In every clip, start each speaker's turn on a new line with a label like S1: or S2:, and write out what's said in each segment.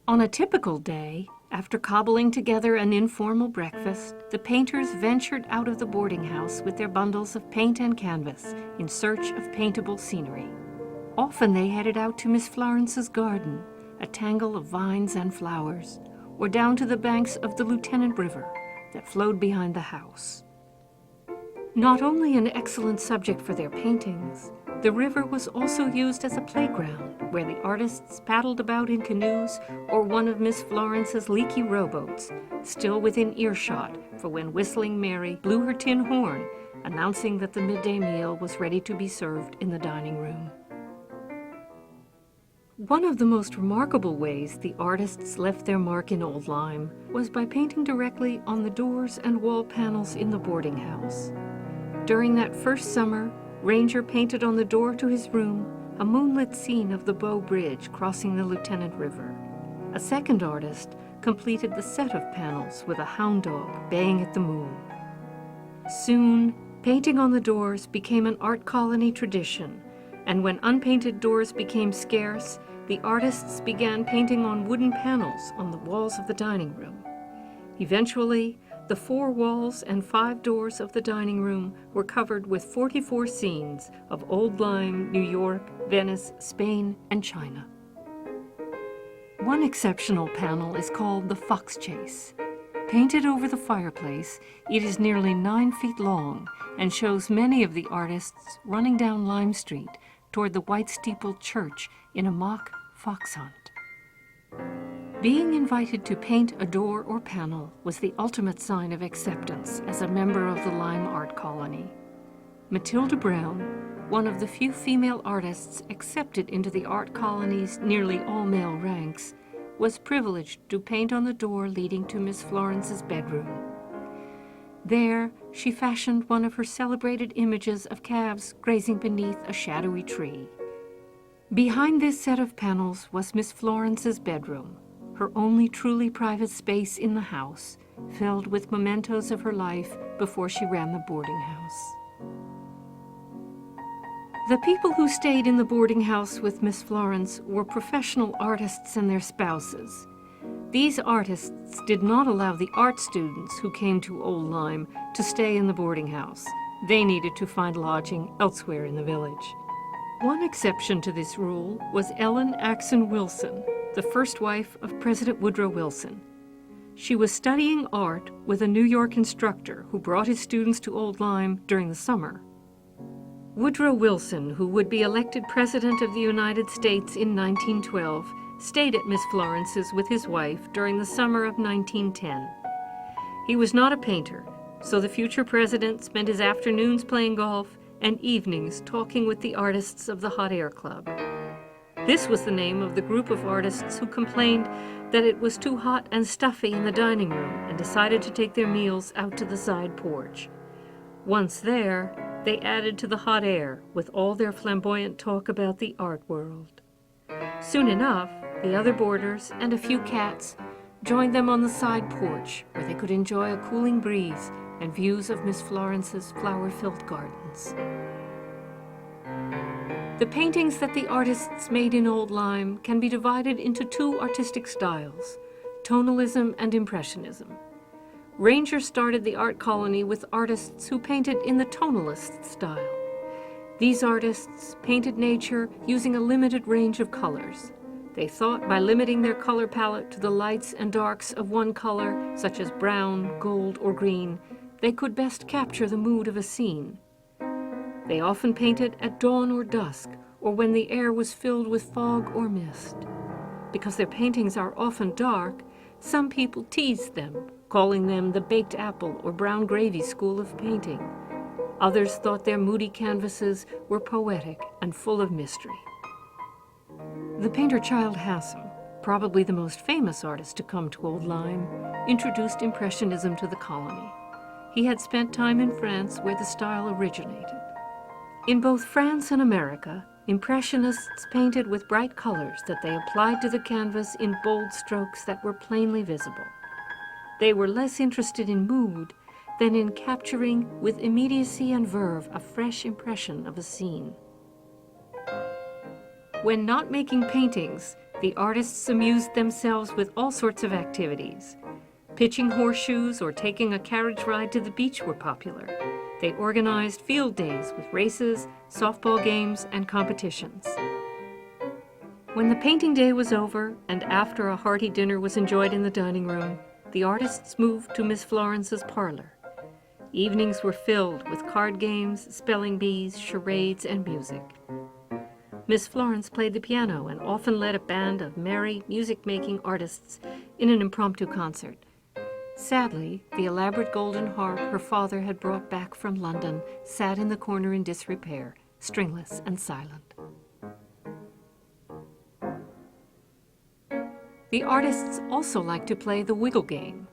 S1: On a typical day, after cobbling together an informal breakfast, the painters ventured out of the boarding house with their bundles of paint and canvas in search of paintable scenery. Often they headed out to Miss Florence's garden, a tangle of vines and flowers, or down to the banks of the Lieutenant River that flowed behind the house. Not only an excellent subject for their paintings, the river was also used as a playground where the artists paddled about in canoes or one of Miss Florence's leaky rowboats, still within earshot for when Whistling Mary blew her tin horn, announcing that the midday meal was ready to be served in the dining room. One of the most remarkable ways the artists left their mark in Old Lyme was by painting directly on the doors and wall panels in the boarding house. During that first summer, Ranger painted on the door to his room a moonlit scene of the Bow Bridge crossing the Lieutenant River. A second artist completed the set of panels with a hound dog baying at the moon. Soon, painting on the doors became an art colony tradition, and when unpainted doors became scarce, the artists began painting on wooden panels on the walls of the dining room. Eventually, the 4 walls and 5 doors of the dining room were covered with 44 scenes of Old Lyme, New York, Venice, Spain, and China. One exceptional panel is called the Fox Chase. Painted over the fireplace, it is nearly 9 feet long and shows many of the artists running down Lime Street toward the white-steepled church in a mock fox hunt. Being invited to paint a door or panel was the ultimate sign of acceptance as a member of the Lyme art colony. Matilda Brown, one of the few female artists accepted into the art colony's nearly all-male ranks, was privileged to paint on the door leading to Miss Florence's bedroom. There, she fashioned one of her celebrated images of calves grazing beneath a shadowy tree. Behind this set of panels was Miss Florence's bedroom, her only truly private space in the house, filled with mementos of her life before she ran the boarding house. The people who stayed in the boarding house with Miss Florence were professional artists and their spouses. These artists did not allow the art students who came to Old Lyme to stay in the boarding house. They needed to find lodging elsewhere in the village. One exception to this rule was Ellen Axon Wilson, the first wife of President Woodrow Wilson. She was studying art with a New York instructor who brought his students to Old Lyme during the summer. Woodrow Wilson, who would be elected President of the United States in 1912, stayed at Miss Florence's with his wife during the summer of 1910. He was not a painter, so the future president spent his afternoons playing golf and evenings talking with the artists of the Hot Air Club. This was the name of the group of artists who complained that it was too hot and stuffy in the dining room and decided to take their meals out to the side porch. Once there, they added to the hot air with all their flamboyant talk about the art world. Soon enough, the other boarders and a few cats joined them on the side porch where they could enjoy a cooling breeze and views of Miss Florence's flower-filled gardens. The paintings that the artists made in Old Lyme can be divided into 2 artistic styles, Tonal Ism and Impressionism. Ranger started the art colony with artists who painted in the tonalist style. These artists painted nature using a limited range of colors. They thought by limiting their color palette to the lights and darks of one color, such as brown, gold, or green, they could best capture the mood of a scene. They often painted at dawn or dusk, or when the air was filled with fog or mist. Because their paintings are often dark, some people teased them, calling them the baked apple or brown gravy school of painting. Others thought their moody canvases were poetic and full of mystery. The painter-child Hassim, probably the most famous artist to come to Old Lyme, introduced Impressionism to the colony. He had spent time in France where the style originated. In both France and America, Impressionists painted with bright colors that they applied to the canvas in bold strokes that were plainly visible. They were less interested in mood than in capturing with immediacy and verve a fresh impression of a scene. When not making paintings, The artists amused themselves with all sorts of activities. Pitching horseshoes or taking a carriage ride to the beach were popular. They organized field days with races, softball games, and competitions. When the painting day was over, and after a hearty dinner was enjoyed in the dining room, the artists moved to Miss Florence's parlor. Evenings were filled with card games, spelling bees, charades, and music. Miss Florence played the piano and often led a band of merry, music-making artists in an impromptu concert. Sadly, the elaborate golden harp her father had brought back from London sat in the corner in disrepair, stringless and silent. The artists also liked to play the wiggle game.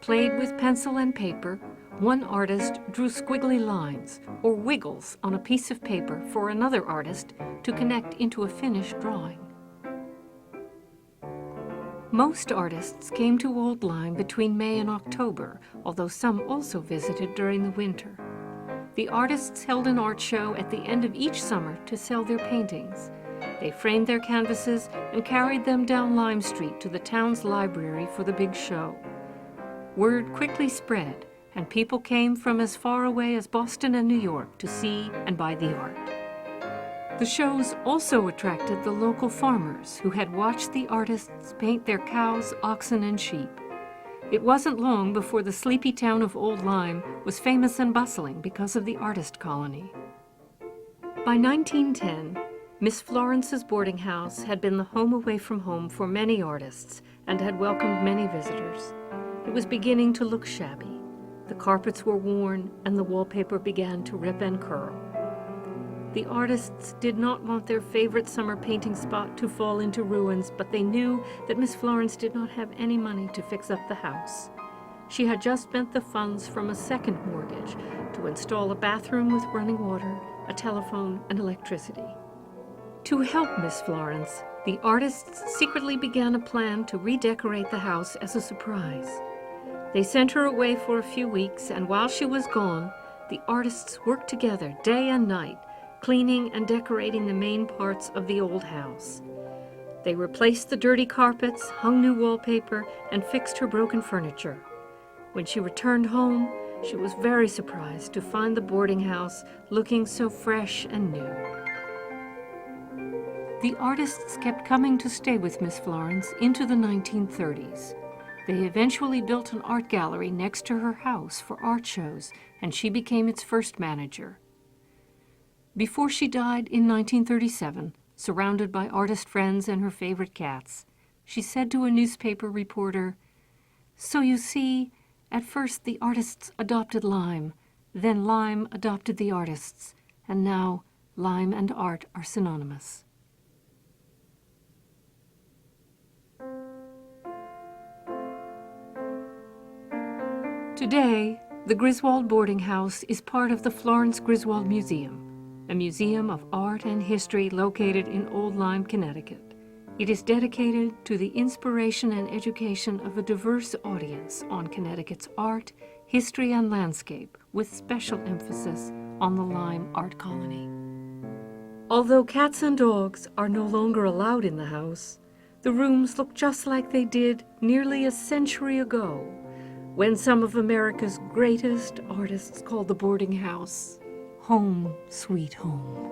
S1: Played with pencil and paper, one artist drew squiggly lines, or wiggles, on a piece of paper for another artist to connect into a finished drawing. Most artists came to Old Lyme between May and October, although some also visited during the winter. The artists held an art show at the end of each summer to sell their paintings. They framed their canvases and carried them down Lyme Street to the town's library for the big show. Word quickly spread, and people came from as far away as Boston and New York to see and buy the art. The shows also attracted the local farmers who had watched the artists paint their cows, oxen, and sheep. It wasn't long before the sleepy town of Old Lyme was famous and bustling because of the artist colony. By 1910, Miss Florence's boarding house had been the home away from home for many artists and had welcomed many visitors. It was beginning to look shabby. The carpets were worn and the wallpaper began to rip and curl. The artists did not want their favorite summer painting spot to fall into ruins, but they knew that Miss Florence did not have any money to fix up the house. She had just spent the funds from a second mortgage to install a bathroom with running water, a telephone, and electricity. To help Miss Florence, the artists secretly began a plan to redecorate the house as a surprise. They sent her away for a few weeks, and while she was gone, the artists worked together day and night, cleaning and decorating the main parts of the old house. They replaced the dirty carpets, hung new wallpaper, and fixed her broken furniture. When she returned home, she was very surprised to find the boarding house looking so fresh and new. The artists kept coming to stay with Miss Florence into the 1930s. They eventually built an art gallery next to her house for art shows, and she became its first manager. Before she died in 1937, surrounded by artist friends and her favorite cats, she said to a newspaper reporter, "So you see, at first the artists adopted Lyme, then Lyme adopted the artists, and now Lyme and art are synonymous." Today, the Griswold Boardinghouse is part of the Florence Griswold Museum, a museum of art and history located in Old Lyme, Connecticut. It is dedicated to the inspiration and education of a diverse audience on Connecticut's art, history, and landscape, with special emphasis on the Lyme art colony. Although cats and dogs are no longer allowed in the house, the rooms look just like they did nearly a century ago, when some of America's greatest artists called the boarding house home sweet home.